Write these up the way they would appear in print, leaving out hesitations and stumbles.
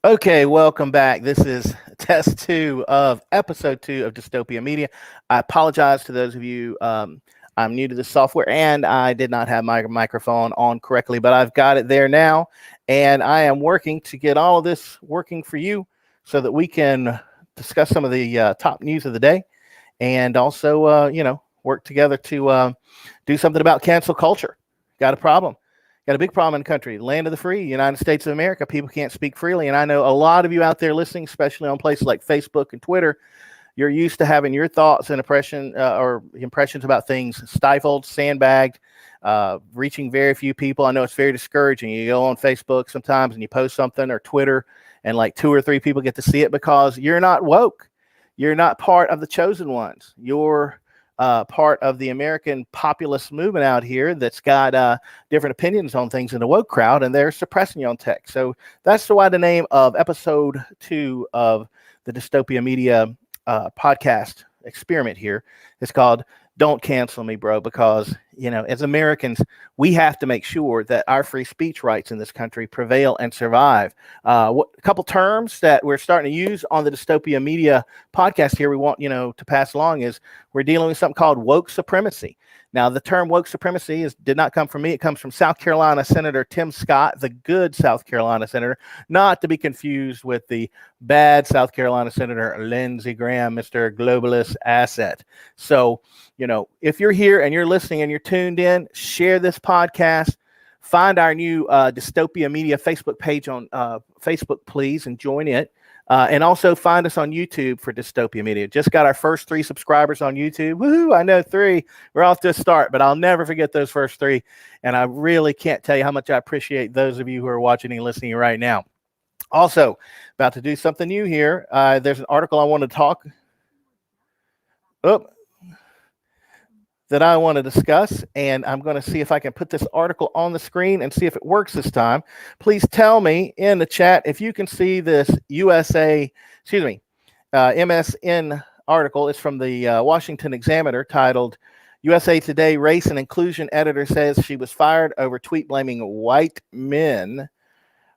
Okay, welcome back. This is test two of episode two of Dystopia Media. I apologize to those of you. I'm new to the software and I did not have my microphone on correctly, but I've got it there now. And I am working to get all of this working for you so that we can discuss some of the top news of the day and also, work together to do something about cancel culture. Got a problem? Got a big problem in the country. Land of the free, United States of America. People can't speak freely. And I know a lot of you out there listening, especially on places like Facebook and Twitter, you're used to having your thoughts and impressions about things stifled, sandbagged, reaching very few people. I know it's very discouraging. You go on Facebook sometimes and you post something or Twitter, and like two or three people get to see it because you're not woke. You're not part of the chosen ones. You're part of the American populist movement out here that's got different opinions on things in the woke crowd, and they're suppressing you on tech. So that's why the name of episode two of the Dystopia Media podcast experiment here is called "Don't Cancel Me, Bro," because as Americans, we have to make sure that our free speech rights in this country prevail and survive. A couple terms that we're starting to use on the Dystopia Media podcast here we want to pass along is we're dealing with something called woke supremacy. Now, the term woke supremacy did not come from me. It comes from South Carolina Senator Tim Scott, the good South Carolina senator, not to be confused with the bad South Carolina Senator Lindsey Graham, Mr. Globalist Asset. So, if you're here and you're listening and you're tuned in, share this podcast. Find our new Dystopia Media Facebook page on Facebook, please, and join it. And also find us on YouTube for Dystopia Media. Just got our first 3 subscribers on YouTube. Woohoo! I know 3. We're off to a start, but I'll never forget those first 3. And I really can't tell you how much I appreciate those of you who are watching and listening right now. Also, about to do something new here. There's an article I want to talk. That I want to discuss, and I'm going to see if I can put this article on the screen and see if it works this time. Please tell me in the chat if you can see this MSN article. It's from the Washington Examiner titled USA Today Race and Inclusion Editor Says She Was Fired Over Tweet Blaming White Men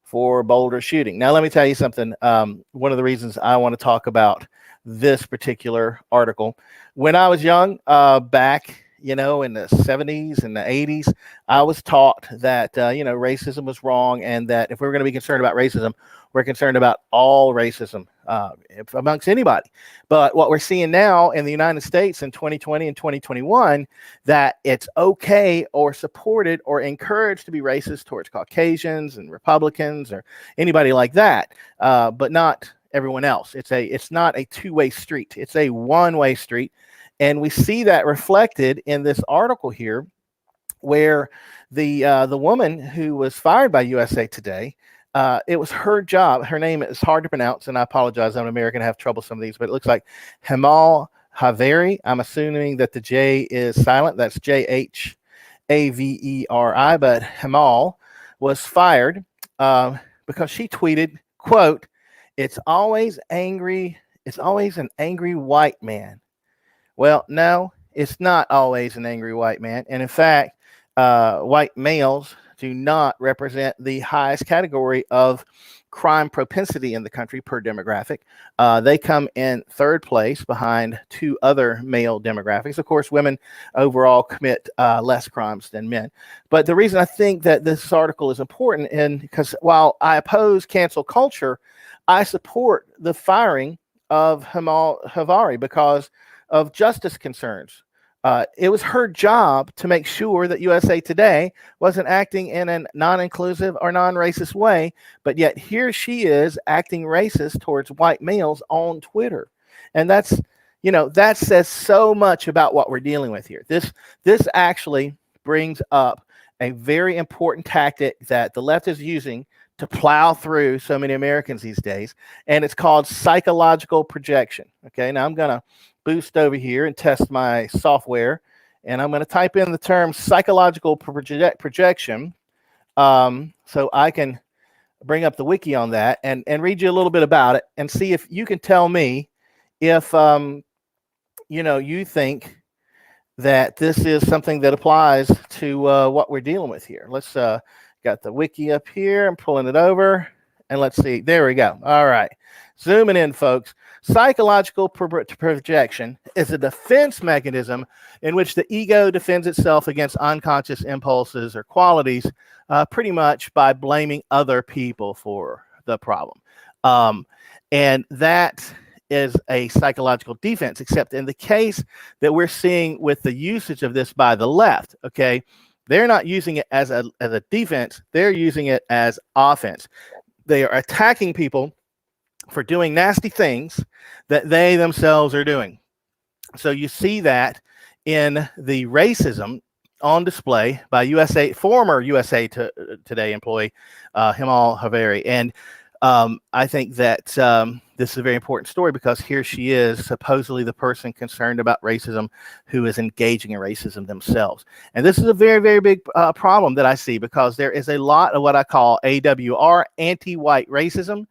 for Boulder Shooting. Now, let me tell you something. One of the reasons I want to talk about this particular article. When I was young, back, in the 70s and the 80s, I was taught that, racism was wrong, and that if we were going to be concerned about racism, we're concerned about all racism amongst anybody. But what we're seeing now in the United States in 2020 and 2021, that it's okay or supported or encouraged to be racist towards Caucasians and Republicans or anybody like that, but not everyone else. It's not a two-way street. It's a one-way street. And we see that reflected in this article here, where the woman who was fired by USA Today, it was her job. Her name is hard to pronounce, and I apologize. I'm an American. I have trouble with some of these, but it looks like Jamel Hamari. I'm assuming that the J is silent. That's Jhaveri, but Jamal was fired because she tweeted, quote, It's always an angry white man. Well, no, it's not always an angry white man. And in fact, white males do not represent the highest category of crime propensity in the country per demographic. They come in third place behind 2 other male demographics. Of course, women overall commit less crimes than men. But the reason I think that this article is important, and because while I oppose cancel culture, I support the firing of Jamel Hamari because of justice concerns. It was her job to make sure that USA Today wasn't acting in a non-inclusive or non-racist way, but yet here she is acting racist towards white males on Twitter. And that says so much about what we're dealing with here. This actually brings up a very important tactic that the left is using to plow through so many Americans these days, and it's called psychological projection. Okay, now I'm going to boost over here and test my software, and I'm going to type in the term psychological projection so I can bring up the wiki on that and read you a little bit about it and see if you can tell me if you think that this is something that applies to what we're dealing with here. Let's got the wiki up here. I'm pulling it over, And let's see. There we go. All right. Zooming in, folks. Psychological projection is a defense mechanism in which the ego defends itself against unconscious impulses or qualities, pretty much by blaming other people for the problem. And that is a psychological defense, except in the case that we're seeing with the usage of this by the left, okay, they're not using it as a defense. They're using it as offense. They are attacking people for doing nasty things that they themselves are doing. So you see that in the racism on display by former USA Today employee Jamel Hamari. And I think that this is a very important story because here she is, supposedly the person concerned about racism who is engaging in racism themselves. And this is a very, very big problem that I see because there is a lot of what I call AWR, anti-white racism.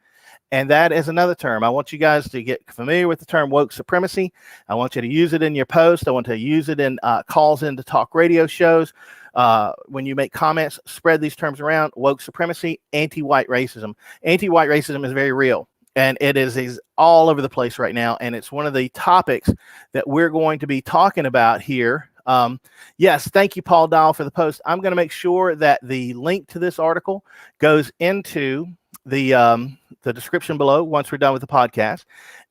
And that is another term. I want you guys to get familiar with the term woke supremacy. I want you to use it in your post. I want to use it in calls into talk radio shows. When you make comments, spread these terms around. Woke supremacy, anti-white racism. Anti-white racism is very real. And it is all over the place right now. And it's one of the topics that we're going to be talking about here. Yes, thank you, Paul Dahl, for the post. I'm going to make sure that the link to this article goes into the description below once we're done with the podcast.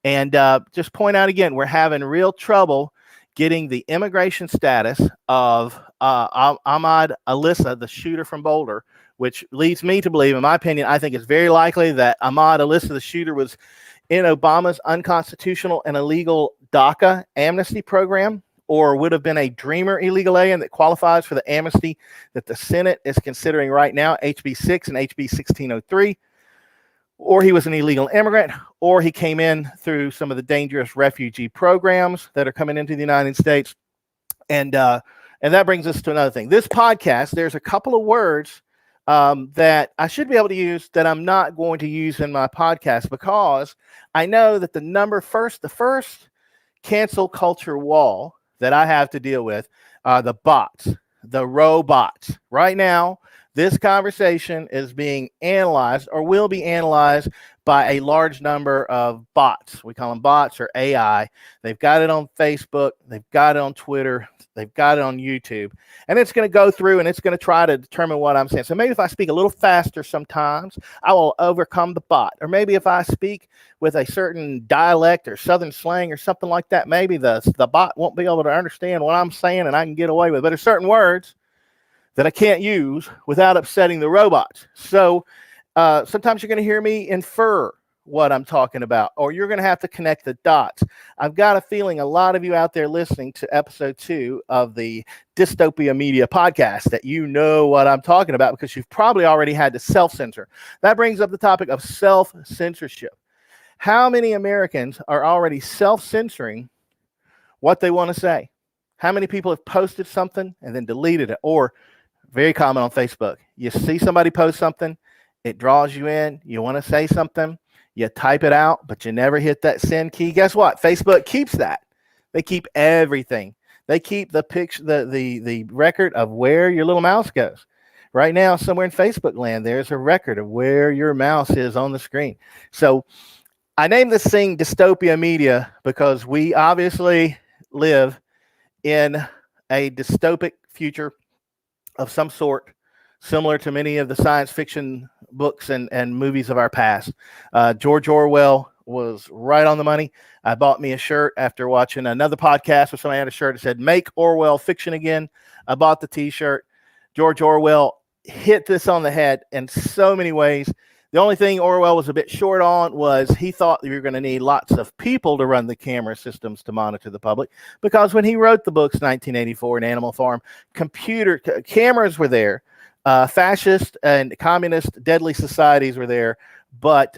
And just point out again, we're having real trouble getting the immigration status of Ahmad Alissa, the shooter from Boulder, which leads me to believe, in my opinion, I think it's very likely that Ahmad Alissa, the shooter, was in Obama's unconstitutional and illegal DACA amnesty program, or would have been a dreamer illegal alien that qualifies for the amnesty that the Senate is considering right now, HB 6 and HB 1603. Or he was an illegal immigrant, or he came in through some of the dangerous refugee programs that are coming into the United States. And that brings us to another thing. This podcast, there's a couple of words that I should be able to use that I'm not going to use in my podcast because I know that the first cancel culture wall that I have to deal with are the bots, the robots. Right now, this conversation is being analyzed or will be analyzed by a large number of bots. We call them bots or AI. They've got it on Facebook. They've got it on Twitter. They've got it on YouTube. And it's going to go through and it's going to try to determine what I'm saying. So maybe if I speak a little faster sometimes, I will overcome the bot. Or maybe if I speak with a certain dialect or Southern slang or something like that, maybe the bot won't be able to understand what I'm saying and I can get away with it. But there's certain words that I can't use without upsetting the robots. So sometimes you're going to hear me infer what I'm talking about, or you're going to have to connect the dots. I've got a feeling a lot of you out there listening to episode 2 of the Dystopia Media podcast that you know what I'm talking about because you've probably already had to self-censor. That brings up the topic of self-censorship. How many Americans are already self-censoring what they want to say? How many people have posted something and then deleted it? Or very common on Facebook. You see somebody post something, it draws you in, you want to say something, you type it out, but you never hit that send key. Guess what? Facebook keeps that. They keep everything. They keep the picture, the record of where your little mouse goes. Right now, somewhere in Facebook land, there's a record of where your mouse is on the screen. So I named this thing Dystopia Media because we obviously live in a dystopic future of some sort, similar to many of the science fiction books and movies of our past. George Orwell was right on the money. I bought me a shirt after watching another podcast where somebody had a shirt that said, "Make Orwell Fiction Again." I bought the t-shirt. George Orwell hit this on the head in so many ways. The only thing Orwell was a bit short on was he thought that you were going to need lots of people to run the camera systems to monitor the public, because when he wrote the books 1984 and Animal Farm, cameras were there, fascist and communist deadly societies were there, but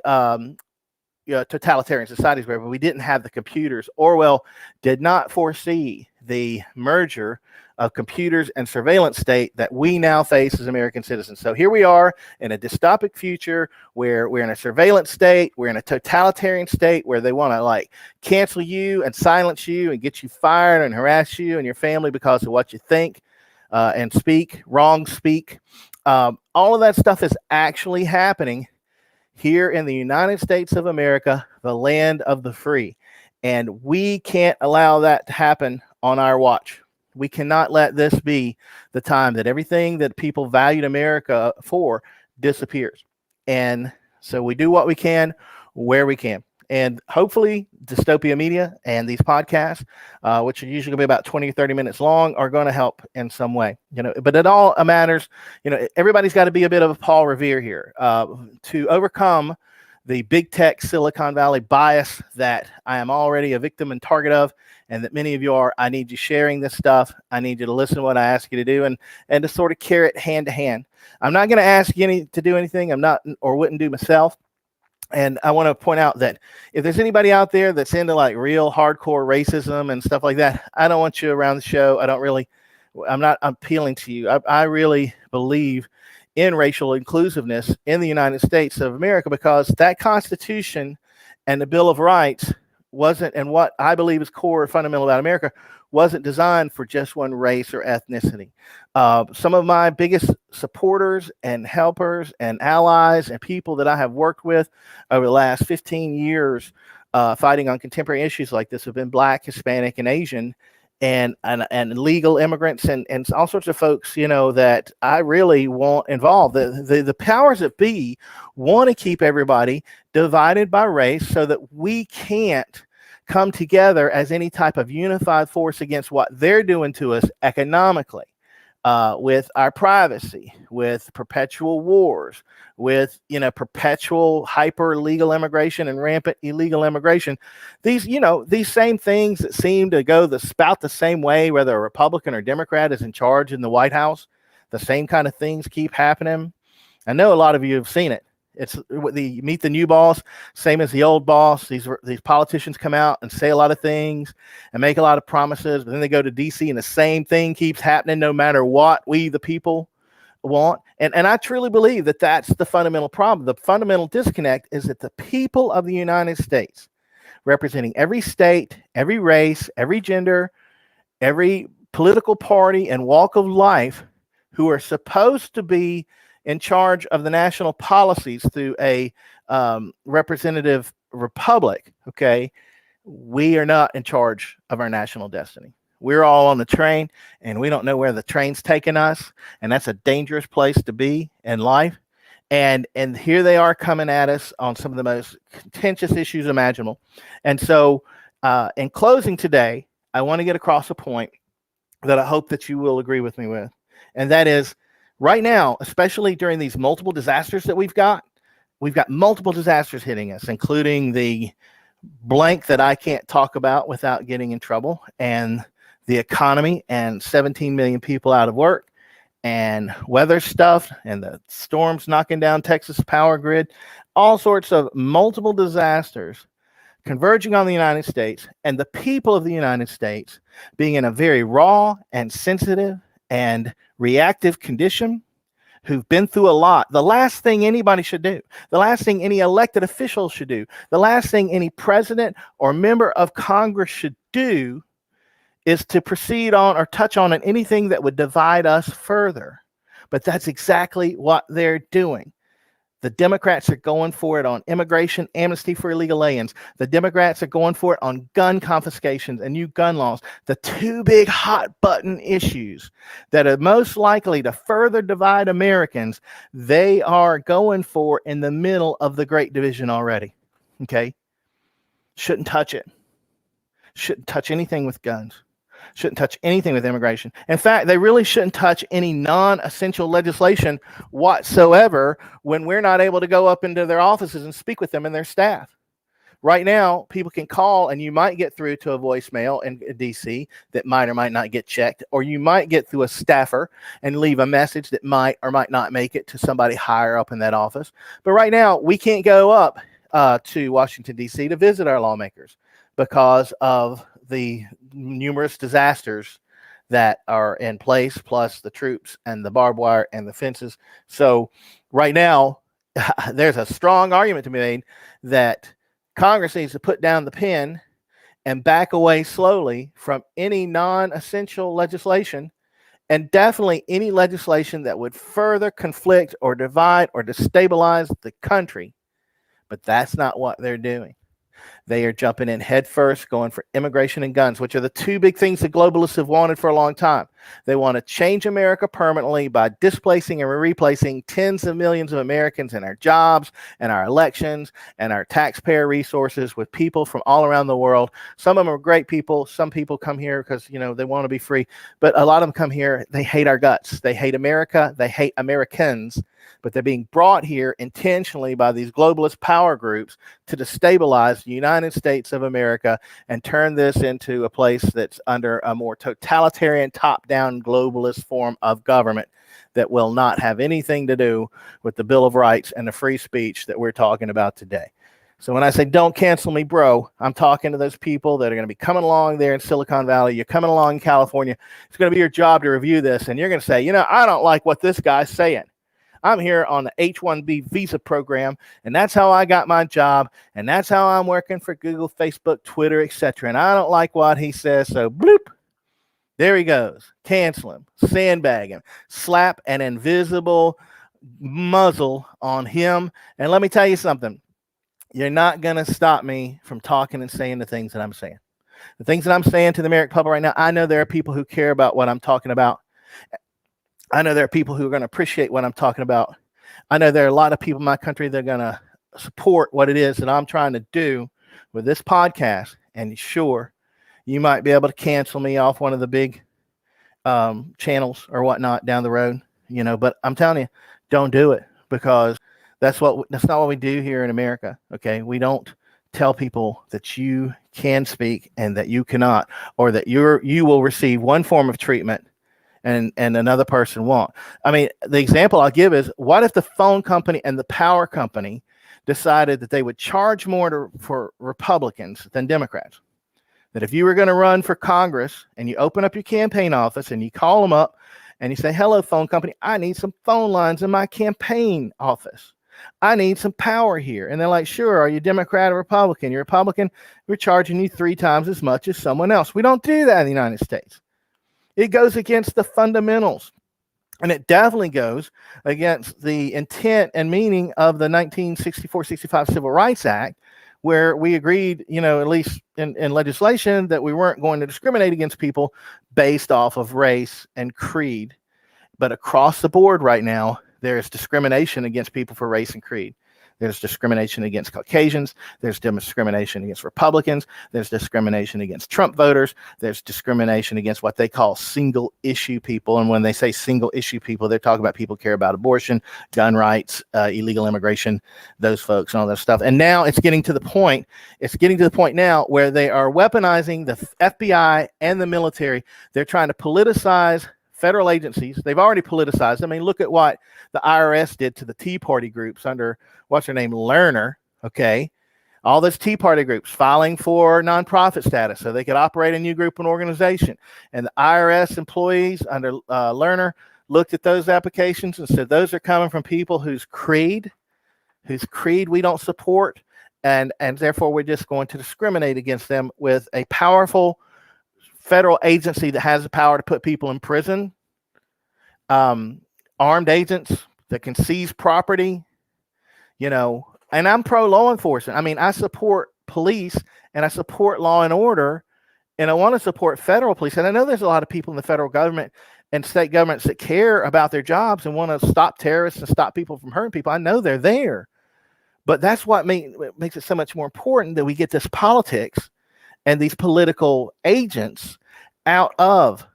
totalitarian societies were there, but we didn't have the computers. Orwell did not foresee the merger of computers and surveillance state that we now face as American citizens. So here we are in a dystopic future where we're in a surveillance state, we're in a totalitarian state where they want to like cancel you and silence you and get you fired and harass you and your family because of what you think and speak. All of that stuff is actually happening here in the United States of America, the land of the free. And we can't allow that to happen on our watch. We cannot let this be the time that everything that people valued America for disappears. And so we do what we can where we can. And hopefully, Dystopia Media and these podcasts, which are usually going to be about 20 or 30 minutes long, are going to help in some way. But it all matters. Everybody's got to be a bit of a Paul Revere here to overcome the big tech Silicon Valley bias that I am already a victim and target of, and that many of you are. I need you sharing this stuff. I need you to listen to what I ask you to do, and to sort of carry it hand to hand. I'm not going to ask you to do anything I'm not or wouldn't do myself. And I want to point out that if there's anybody out there that's into like real hardcore racism and stuff like that, I don't want you around the show. I'm not appealing to you. I really believe in racial inclusiveness in the United States of America, because that Constitution and the Bill of Rights wasn't, and what I believe is core and fundamental about America, wasn't designed for just one race or ethnicity. Some of my biggest supporters and helpers and allies and people that I have worked with over the last 15 years fighting on contemporary issues like this have been Black, Hispanic, and Asian, and legal immigrants and all sorts of folks, that I really want involved. The powers that be want to keep everybody divided by race so that we can't come together as any type of unified force against what they're doing to us economically, with our privacy, with perpetual wars, with perpetual hyper legal immigration and rampant illegal immigration. These same things that seem to go spout the same way, whether a Republican or Democrat is in charge in the White House, the same kind of things keep happening. I know a lot of you have seen it. It's the meet the new boss, same as the old boss. These politicians come out and say a lot of things and make a lot of promises, but then they go to DC and the same thing keeps happening no matter what we, the people, want. And I truly believe that that's the fundamental problem. The fundamental disconnect is that the people of the United States, representing every state, every race, every gender, every political party and walk of life, who are supposed to be in charge of the national policies through a representative republic, okay, we are not in charge of our national destiny. We're all on the train, and we don't know where the train's taking us, and that's a dangerous place to be in life. And here they are coming at us on some of the most contentious issues imaginable. And so in closing today, I want to get across a point that I hope that you will agree with me with, and that is, right now, especially during these multiple disasters that we've got multiple disasters hitting us, including the blank that I can't talk about without getting in trouble, and the economy, and 17 million people out of work, and weather stuff, and the storms knocking down Texas power grid, all sorts of multiple disasters converging on the United States, and the people of the United States being in a very raw and sensitive and reactive condition, who've been through a lot. The last thing anybody should do, the last thing any elected official should do, the last thing any president or member of Congress should do is to proceed on or touch on anything that would divide us further. But that's exactly what they're doing. The Democrats are going for it on immigration, amnesty for illegal aliens. The Democrats are going for it on gun confiscations and new gun laws. The two big hot button issues that are most likely to further divide Americans, they are going for in the middle of the Great Division already. Okay? Shouldn't touch it. Shouldn't touch anything with guns. Shouldn't touch anything with immigration. In fact, they really shouldn't touch any non-essential legislation whatsoever when we're not able to go up into their offices and speak with them and their staff. Right now, people can call and you might get through to a voicemail in DC that might or might not get checked, or you might get through a staffer and leave a message that might or might not make it to somebody higher up in that office. But right now, we can't go up to Washington, D.C. to visit our lawmakers because of the numerous disasters that are in place, plus the troops and the barbed wire and the fences. So right now, there's a strong argument to be made that Congress needs to put down the pen and back away slowly from any non-essential legislation, and definitely any legislation that would further conflict or divide or destabilize the country But that's not what they're doing. They are jumping in headfirst, going for immigration and guns, which are the two big things the globalists have wanted for a long time. They want to change America permanently by displacing and replacing tens of millions of Americans and our jobs and our elections and our taxpayer resources with people from all around the world. Some of them are great people. Some people come here because, they want to be free. But a lot of them come here, they hate our guts. They hate America. They hate Americans. But they're being brought here intentionally by these globalist power groups to destabilize the United States of America and turn this into a place that's under a more totalitarian, top-down globalist form of government that will not have anything to do with the Bill of Rights and the free speech that we're talking about today. So when I say don't cancel me, bro, I'm talking to those people that are going to be coming along there in Silicon Valley. You're coming along in California. It's going to be your job to review this, and you're going to say, I don't like what this guy's saying. I'm here on the H-1B visa program, and that's how I got my job, and that's how I'm working for Google, Facebook, Twitter, etc. And I don't like what he says, so bloop, there he goes. Cancel him, sandbag him, slap an invisible muzzle on him. And let me tell you something. You're not going to stop me from talking and saying the things that I'm saying. The things that I'm saying to the American public right now, I know there are people who care about what I'm talking about. I know there are people who are going to appreciate what I'm talking about. I know there are a lot of people in my country that are going to support what it is that I'm trying to do with this podcast. And sure, you might be able to cancel me off one of the big channels or whatnot down the road, but I'm telling you, don't do it, because that's not what we do here in America. Okay. We don't tell people that you can speak and that you cannot, or that you will receive one form of treatment and another person won't. I mean, the example I'll give is, what if the phone company and the power company decided that they would charge more for Republicans than Democrats? That if you were going to run for Congress and you open up your campaign office and you call them up and you say, hello, phone company, I need some phone lines in my campaign office. I need some power here. And they're like, sure, are you Democrat or Republican? You're Republican, we're charging you 3 times as much as someone else. We don't do that in the United States. It goes against the fundamentals, and it definitely goes against the intent and meaning of the 1964-65 Civil Rights Act, where we agreed, at least in legislation, that we weren't going to discriminate against people based off of race and creed. But across the board right now, there is discrimination against people for race and creed. There's discrimination against Caucasians. There's discrimination against Republicans. There's discrimination against Trump voters. There's discrimination against what they call single issue people. And when they say single issue people, they're talking about people who care about abortion, gun rights, illegal immigration, those folks and all that stuff. And now it's getting to the point now where they are weaponizing the FBI and the military. They're trying to politicize federal agencies. They've already politicized. I mean, look at what the IRS did to the Tea Party groups under, what's her name, Lerner, okay? All those Tea Party groups filing for nonprofit status so they could operate a new group and organization. And the IRS employees under Lerner looked at those applications and said, those are coming from people whose creed we don't support, and therefore we're just going to discriminate against them with a powerful federal agency that has the power to put people in prison, armed agents that can seize property, and I'm pro law enforcement. I mean, I support police and I support law and order, and I want to support federal police. And I know there's a lot of people in the federal government and state governments that care about their jobs and want to stop terrorists and stop people from hurting people. I know they're there, but that's what makes it so much more important that we get this politics and these political agents out of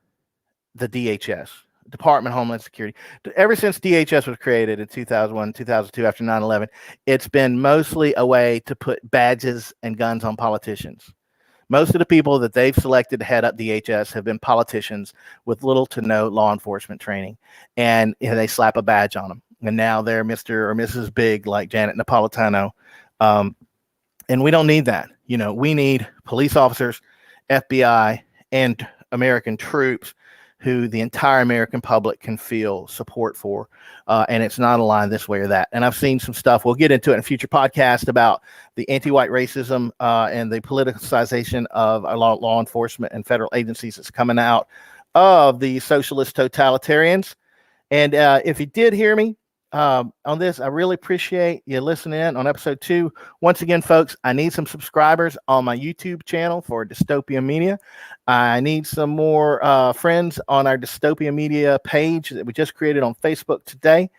the DHS, Department of Homeland Security. Ever since DHS was created in 2001, 2002, after 9/11, it's been mostly a way to put badges and guns on politicians. Most of the people that they've selected to head up DHS have been politicians with little to no law enforcement training, and they slap a badge on them. And now they're Mr. or Mrs. Big, like Janet Napolitano. And we don't need that. We need police officers, FBI, and American troops who the entire American public can feel support for. And it's not aligned this way or that. And I've seen some stuff, we'll get into it in a future podcast, about the anti-white racism and the politicization of our law enforcement and federal agencies that's coming out of the socialist totalitarians. And if you did hear me, on this. I really appreciate you listening in on episode 2. Once again, folks, I need some subscribers on my YouTube channel for Dystopic Media. I need some more friends on our Dystopic Media page that we just created on Facebook today.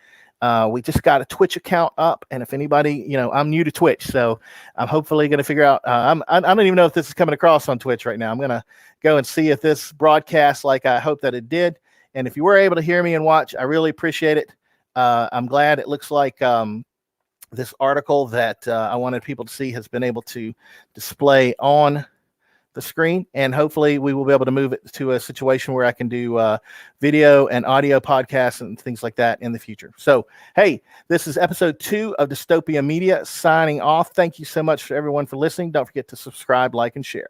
We just got a Twitch account up, and if anybody, I'm new to Twitch, so I'm hopefully going to figure out. I don't even know if this is coming across on Twitch right now. I'm going to go and see if this broadcasts like I hope that it did. And if you were able to hear me and watch, I really appreciate it. I'm glad it looks like this article that I wanted people to see has been able to display on the screen, and hopefully we will be able to move it to a situation where I can do video and audio podcasts and things like that in the future. So, hey, this is episode 2 of Dystopic Media signing off. Thank you so much for everyone for listening. Don't forget to subscribe, like, and share.